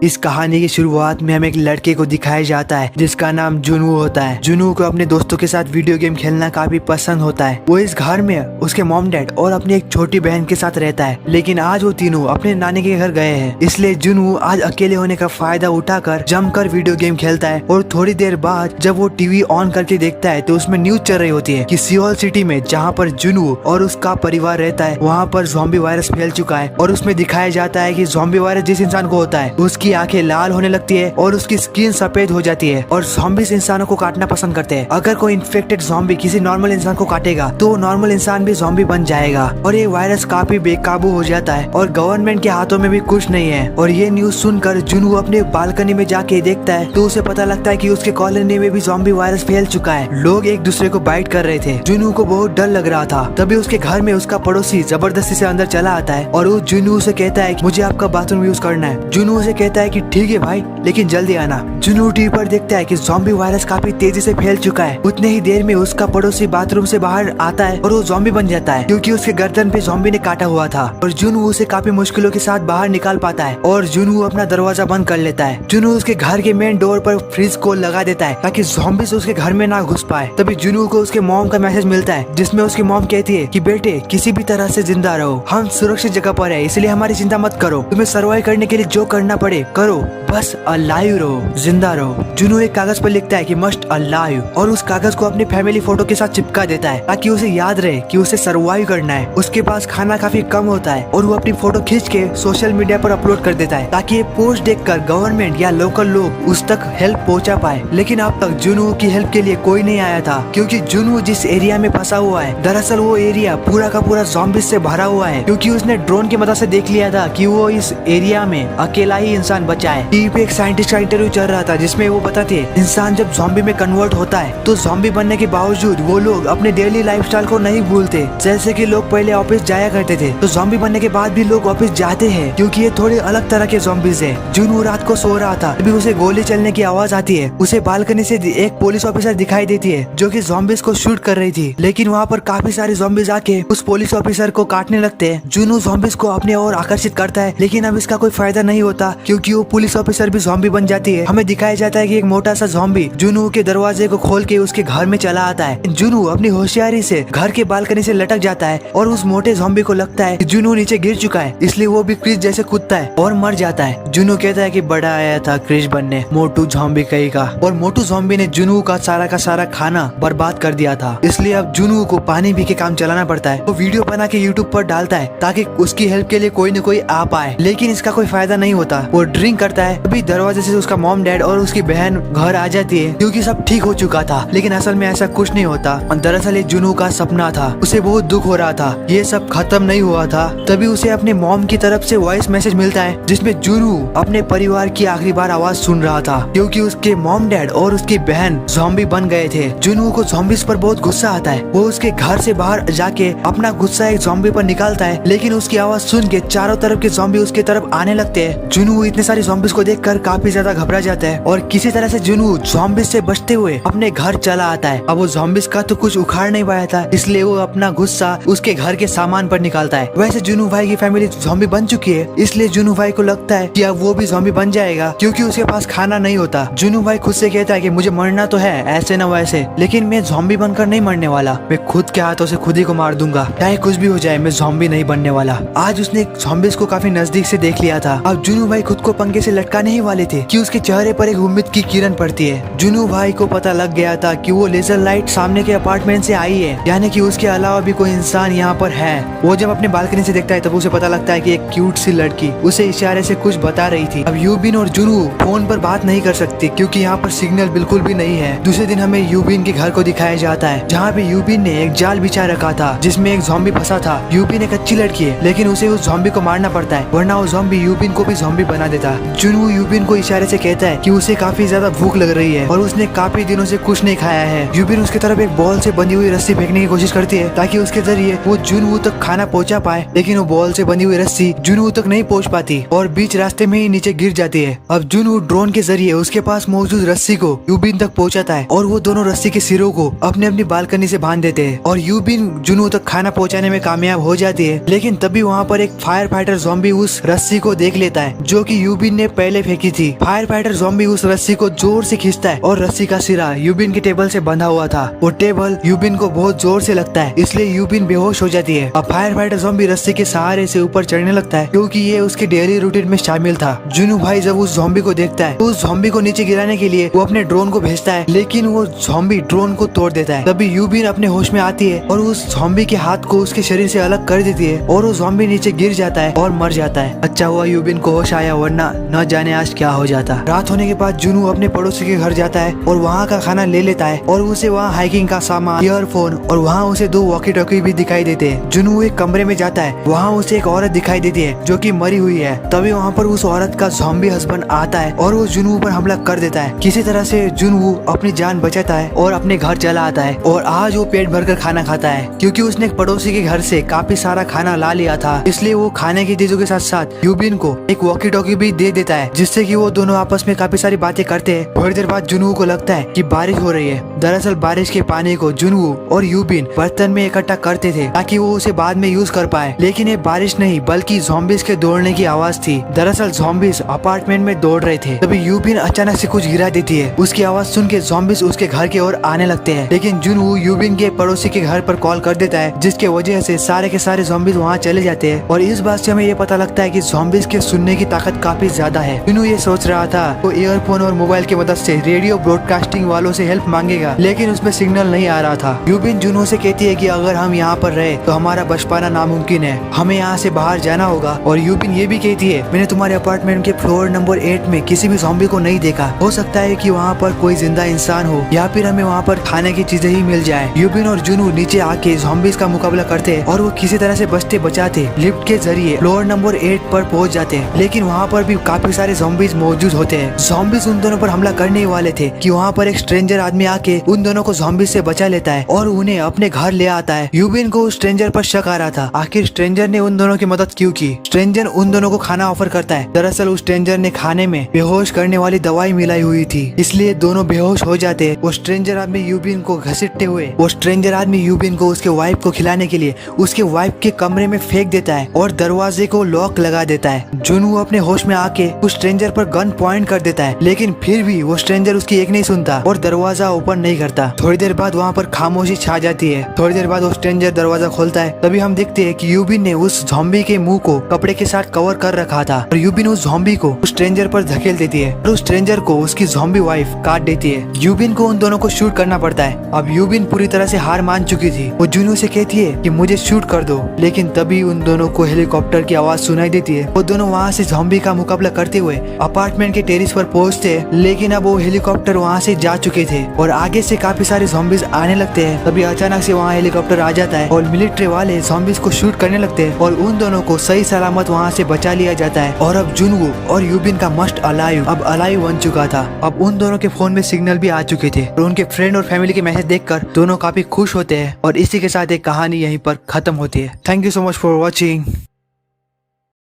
इस कहानी की शुरुआत में हमें एक लड़के को दिखाया जाता है जिसका नाम जुनू होता है। जुनू को अपने दोस्तों के साथ वीडियो गेम खेलना काफी पसंद होता है। वो इस घर में उसके मॉम डैड और अपनी एक छोटी बहन के साथ रहता है, लेकिन आज वो तीनों अपने नानी के घर गए हैं। इसलिए जुनू आज अकेले होने का फायदा उठाकर जमकर वीडियो गेम खेलता है। और थोड़ी देर बाद जब वो टीवी ऑन करके देखता है तो उसमें न्यूज चल रही होती है कि सियोल सिटी में जहाँ पर जुनू और उसका परिवार रहता है वहाँ पर ज़ॉम्बी वायरस फैल चुका है। और उसमें दिखाया जाता है कि ज़ॉम्बी वायरस जिस इंसान को होता है उसकी आंखें लाल होने लगती है और उसकी स्किन सफेद हो जाती है। और ज़ॉम्बीज़ इंसानों को काटना पसंद करते हैं। अगर कोई इन्फेक्टेड ज़ॉम्बी किसी नॉर्मल इंसान को काटेगा तो नॉर्मल इंसान भी ज़ॉम्बी बन जाएगा। और ये वायरस काफी बेकाबू हो जाता है और गवर्नमेंट के हाथों में भी कुछ नहीं है। और ये न्यूज सुनकर जुनू अपने बालकनी में जाके देखता है तो उसे पता लगता है कि उसके कॉलोनी में भी ज़ॉम्बी वायरस फैल चुका है। लोग एक दूसरे को बाइट कर रहे थे। जुनू को बहुत डर लग रहा था। तभी उसके घर में उसका पड़ोसी जबरदस्ती से अंदर चला आता है और वो जुनू से कहता है कि मुझे आपका बाथरूम यूज करना है। जुनू उसे कहता है कि ठीक है भाई, लेकिन जल्दी आना। जुनू टीवी पर देखता है कि ज़ॉम्बी वायरस काफी तेजी से फैल चुका है। उतने ही देर में उसका पड़ोसी बाथरूम से बाहर आता है और वो ज़ॉम्बी बन जाता है क्योंकि उसके गर्दन पे ज़ॉम्बी ने काटा हुआ था। और जुनू उसे काफी मुश्किलों के साथ बाहर निकाल पाता है और जुनू अपना दरवाजा बंद कर लेता है। जुनू उसके घर के मेन डोर पर फ्रीज को लगा देता है ताकि ज़ॉम्बीज़ उसके घर में ना घुस पाए। तभी जुनू को उसके मॉम का मैसेज मिलता है जिसमें उसकी मॉम कहती है कि बेटे किसी भी तरह से जिंदा रहो, हम सुरक्षित जगह पर है, इसलिए हमारी चिंता मत करो। तुम्हें सर्वाइव करने के लिए जो करना पड़े करो, बस अलाइव रहो, जिंदा रहो। जुनू एक कागज पर लिखता है कि मस्ट अलाइव और उस कागज को अपनी फैमिली फोटो के साथ चिपका देता है ताकि उसे याद रहे कि उसे सर्वाइव करना है। उसके पास खाना काफी कम होता है और वो अपनी फोटो खींच के सोशल मीडिया पर अपलोड कर देता है ताकि ये पोस्ट देखकर गवर्नमेंट या लोकल लोग उस तक हेल्प पहुंचा पाए। लेकिन अब तक जुनू की हेल्प के लिए कोई नहीं आया था क्योंकि जुनू जिस एरिया में फंसा हुआ है दरअसल वो एरिया पूरा का पूरा ज़ॉम्बीज़ से भरा हुआ है क्योंकि उसने ड्रोन की मदद से देख लिया था कि वो इस एरिया में अकेला ही इंसान बचा है। टीवी पे एक साइंटिस्ट का इंटरव्यू चल रहा था जिसमें वो बताते हैं इंसान जब ज़ॉम्बी में कन्वर्ट होता है तो ज़ॉम्बी बनने के बावजूद वो लोग अपने डेली लाइफस्टाइल को नहीं भूलते। जैसे कि लोग पहले ऑफिस जाया करते थे तो ज़ॉम्बी बनने के बाद भी लोग ऑफिस जाते हैं क्योंकि ये थोड़े अलग तरह के ज़ॉम्बीज़ है। जुनू रात को सो रहा था तभी उसे गोली चलने की आवाज आती है। उसे बालकनी से एक पुलिस ऑफिसर दिखाई देती है जो कि ज़ॉम्बीज़ को शूट कर रही थी, लेकिन वहाँ पर काफी सारे ज़ॉम्बीज़ आके उस पुलिस ऑफिसर को काटने लगते हैं। जुनू ज़ॉम्बीज़ को अपने ओर आकर्षित करता है लेकिन अब इसका कोई फायदा नहीं होता क्योंकि वो पुलिस ऑफिसर भी ज़ॉम्बी बन जाती है। हमें दिखाया जाता है कि एक मोटा सा ज़ॉम्बी जुनू के दरवाजे को खोल के उसके घर में चला आता है। जुनू अपनी होशियारी से घर के बालकनी से लटक जाता है और उस मोटे ज़ॉम्बी को लगता है कि जुनू नीचे गिर चुका है, इसलिए वो भी क्रिस जैसे कूदता है और मर जाता है। जुनू कहता है कि बड़ा आया था क्रिस बनने, मोटू ज़ॉम्बी कहीं का। और मोटू ज़ॉम्बी ने जुनू का सारा खाना बर्बाद कर दिया था, इसलिए अब जुनू को पानी पी के काम चलाना पड़ता है। वो वीडियो बना के यूट्यूब पर डालता है ताकि उसकी हेल्प के लिए कोई न कोई आ पाए, लेकिन इसका कोई फायदा नहीं होता। वो ड्रिंक करता है तभी दरवाजे से उसका मॉम डैड और उसकी बहन घर आ जाती है क्योंकि सब ठीक हो चुका था, लेकिन असल में ऐसा कुछ नहीं होता। दरअसल ये जुनू का सपना था, उसे बहुत दुख हो रहा था, ये सब खत्म नहीं हुआ था। तभी उसे अपने मॉम की तरफ से वॉइस मैसेज मिलता है जिसमें जुनू अपने परिवार की आखिरी बार आवाज सुन रहा था क्योंकि उसके मॉम डैड और उसकी बहन ज़ॉम्बी बन गए थे। जुनू को ज़ॉम्बीज़ पर बहुत गुस्सा आता है। वो उसके घर से बाहर जाके अपना गुस्सा एक ज़ॉम्बी पर निकालता है, लेकिन उसकी आवाज सुन के चारों तरफ के ज़ॉम्बी उसके तरफ आने लगते हैं। जुनू इतने सारे ज़ॉम्बीज़ को देखकर काफी ज्यादा घबरा जाता है और किसी तरह से जुनू ज़ॉम्बीज़ से बचते हुए अपने घर चला आता है। अब वो ज़ॉम्बीज़ का तो कुछ उखाड़ नहीं पाया था, इसलिए वो अपना गुस्सा उसके घर के सामान पर निकालता है। वैसे जुनू भाई की फैमिली ज़ॉम्बी बन चुकी है, इसलिए जुनू भाई को लगता है कि अब वो भी ज़ॉम्बी बन जाएगा क्योंकि उसके पास खाना नहीं होता। जुनू भाई खुद से कहता है कि मुझे मरना तो है ऐसे न वैसे, लेकिन मैं ज़ॉम्बी बनकर नहीं मरने वाला, मैं खुद के हाथों से खुद ही को मार दूंगा, चाहे कुछ भी हो जाए, मैं ज़ॉम्बी नहीं बनने वाला। आज उसने ज़ॉम्बीज़ को काफी नजदीक से देख लिया था। अब जुनू भाई खुद को पंखे से लटकाने ही वाले थे कि उसके चेहरे पर एक उम्मीद की किरण पड़ती है। जुनू भाई को पता लग गया था कि वो लेजर लाइट सामने के अपार्टमेंट से आई है, यानी कि उसके अलावा भी कोई इंसान यहाँ पर है। वो जब अपने बालकनी से देखता है तब उसे पता लगता है कि एक क्यूट सी लड़की उसे इशारे से कुछ बता रही थी। अब यूबिन और जुनू फोन पर बात नहीं कर सकती क्योंकि यहाँ पर सिग्नल बिल्कुल भी नहीं है। दूसरे दिन हमें यूबिन के घर को दिखाया जाता है जहाँ पे यूबिन ने एक जाल बिछा रखा था जिसमें एक ज़ॉम्बी फंसा था। यूबिन एक अच्छी लड़की है लेकिन उसे उस ज़ॉम्बी को मारना पड़ता है वरना वो ज़ॉम्बी यूबिन को भी ज़ॉम्बी बना देता। जुनू यूबिन को इशारे से कहता है कि उसे काफी ज्यादा भूख लग रही है और उसने काफी दिनों से कुछ नहीं खाया है। यूबिन उसकी तरफ एक बॉल से बंधी हुई रस्सी फेंकने की कोशिश करती है ताकि उसके जरिए वो जुनू तक खाना पहुंचा पाए, लेकिन वो बॉल से बंधी हुई रस्सी जुनू तक नहीं पहुंच पाती और बीच रास्ते में ही नीचे गिर जाती है। अब जुनू ड्रोन के जरिए उसके पास मौजूद रस्सी को यूबिन तक पहुंचाता है और वो दोनों रस्सी के सिरों को अपने अपनी बालकनी से बांध देते हैं और यूबिन जुनू तक खाना पहुंचाने में कामयाब हो जाती है। लेकिन तभी वहाँ पर एक फायर फाइटर ज़ॉम्बी उस रस्सी को देख लेता है जो कि यूबिन ने पहले फेंकी थी। फायर फाइटर ज़ॉम्बी उस रस्सी को जोर से खींचता है और रस्सी का सिरा यूबिन के टेबल से बंधा हुआ था। वो टेबल यूबिन को बहुत जोर से लगता है, इसलिए यूबिन बेहोश हो जाती है। अब फायर फाइटर ज़ॉम्बी रस्सी के सहारे से ऊपर चढ़ने लगता है क्योंकि ये उसके डेली रूटीन में शामिल था। जुनू भाई जब उस ज़ॉम्बी को देखता है तो उस ज़ॉम्बी को नीचे गिराने के लिए वो अपने ड्रोन को भेजता है, लेकिन वो ज़ॉम्बी ड्रोन को तोड़ देता है। तभी यूबिन अपने होश में आती है और उस ज़ॉम्बी के हाथ को उसके शरीर से अलग कर देती है और वो ज़ॉम्बी नीचे गिर जाता है और मर जाता है। अच्छा हुआ यूबिन को होश आया, वरना न जाने आज क्या हो जाता। रात होने के बाद जुनू अपने पड़ोसी के घर जाता है और वहाँ का खाना ले लेता है और उसे वहाँ हाइकिंग का सामान, ईयरफोन और वहाँ उसे 2 वॉकी टॉकी भी दिखाई देते हैं। जुनू एक कमरे में जाता है, वहाँ उसे एक औरत दिखाई देती है जो कि मरी हुई है। तभी वहाँ पर उस औरत का ज़ॉम्बी हस्बैंड आता है और वो जुनू पर हमला कर देता है। किसी तरह से जुनू अपनी जान बचाता है और अपने घर चला आता है और आज वो पेट भरकर खाना खाता है क्योंकि उसने एक पड़ोसी के घर से काफी सारा खाना ला लिया था। इसलिए वो खाने की चीजों के साथ साथ यूबिन को एक वॉकी टॉकी भी दे देता है, जिससे कि वो दोनों आपस में काफी सारी बातें करते हैं। थोड़ी देर बाद जुनू को लगता है कि बारिश हो रही है। दरअसल बारिश के पानी को जुनू और यूबिन बर्तन में इकट्ठा करते थे ताकि वो उसे बाद में यूज कर पाए, लेकिन ये बारिश नहीं बल्कि ज़ॉम्बीज के दौड़ने की आवाज थी। दरअसल ज़ॉम्बीज अपार्टमेंट में दौड़ रहे थे। तभी यूबिन अचानक से कुछ गिरा देती है। उसकी आवाज सुन के ज़ॉम्बीज उसके घर की ओर आने लगते हैं, लेकिन जुनू यूबिन के पड़ोसी के घर पर कॉल कर देता है, जिसके वजह से सारे के सारे ज़ॉम्बीज वहाँ चले जाते हैं। और इस बात से हमें ये पता लगता है कि ज़ॉम्बीज के सुनने की ताकत काफी ज्यादा है। जुनू ये सोच रहा था वो ईयरफोन और मोबाइल की मदद से रेडियो ब्रॉडकास्टिंग वालों से हेल्प मांगेगा, लेकिन उसमें सिग्नल नहीं आ रहा था। यूबिन जुनू से कहती है कि अगर हम यहाँ पर रहे तो हमारा बच पाना नामुमकिन है, हमें यहाँ से बाहर जाना होगा। और यूबिन ये भी कहती है मैंने तुम्हारे अपार्टमेंट के फ्लोर नंबर 8 में किसी भी ज़ॉम्बी को नहीं देखा, हो सकता है कि वहाँ पर कोई जिंदा इंसान हो या फिर हमें वहाँ पर खाने की चीजें ही मिल जाए। यूबिन और जुनू नीचे आके ज़ॉम्बीज का मुकाबला करते और वो किसी तरह से बचते बचाते लिफ्ट के जरिए फ्लोर नंबर 8 पर पहुँच जाते हैं, लेकिन वहाँ पर भी काफी सारे ज़ॉम्बीज मौजूद होते हैं। ज़ॉम्बीज उन दोनों पर हमला करने ही वाले थे कि वहाँ पर एक स्ट्रेंजर आदमी आके उन दोनों को ज़ॉम्बीज से बचा लेता है और उन्हें अपने घर ले आता है। यूबिन को उस स्ट्रेंजर पर शक आ रहा था, आखिर स्ट्रेंजर ने उन दोनों की मदद क्यों की। स्ट्रेंजर उन दोनों को खाना ऑफर करता है। दरअसल उस स्ट्रेंजर ने खाने में बेहोश करने वाली दवाई मिलाई हुई थी, इसलिए दोनों बेहोश हो जाते हैं। वो स्ट्रेंजर आदमी यूबिन को घसीटते हुए को उसके वाइफ को खिलाने के लिए उसके वाइफ के कमरे में फेंक देता है और दरवाजे को लॉक लगा देता है। जुनू अपने होश में आके उस स्ट्रेंजर पर गन पॉइंट कर देता है, लेकिन फिर भी वो स्ट्रेंजर उसकी एक नहीं सुनता और दरवाजा ओपन नहीं करता। थोड़ी देर बाद वहाँ पर खामोशी छा जाती है। थोड़ी देर बाद वो स्ट्रेंजर दरवाजा खोलता है। तभी हम देखते हैं कि यूबिन ने उस ज़ॉम्बी के मुंह को कपड़े के साथ कवर कर रखा था और यूबिन उस ज़ॉम्बी को उस स्ट्रेंजर पर धकेल देती है और उस स्ट्रेंजर को उसकी ज़ॉम्बी वाइफ काट देती है। यूबिन को उन दोनों को शूट करना पड़ता है। अब यूबिन पूरी तरह से हार मान चुकी थी। वो जुनू से कहती है कि मुझे शूट कर दो, लेकिन तभी उन दोनों को हेलीकॉप्टर की आवाज सुनाई देती है। वो दोनों वहाँ से ज़ॉम्बी का मुकाबला करते हुए अपार्टमेंट के टेरिस पर पहुँचते हैं, लेकिन अब वो हेलीकॉप्टर वहाँ से जा चुके थे और आगे से काफी सारे ज़ॉम्बीज आने लगते हैं। तभी अचानक से वहाँ हेलीकॉप्टर आ जाता है और मिलिट्री वाले ज़ॉम्बीज को शूट करने लगते हैं और उन दोनों को सही सलामत वहाँ से बचा लिया जाता है। और अब जुनू और यूबिन का मस्ट अलाइव अब अलाइव बन चुका था। अब उन दोनों के फोन में सिग्नल भी आ चुके थे और उनके फ्रेंड और फैमिली के मैसेज देखकर दोनों काफी खुश होते हैं और इसी के साथ एक कहानी यहीं पर खत्म होती है। Thank you so much for watching.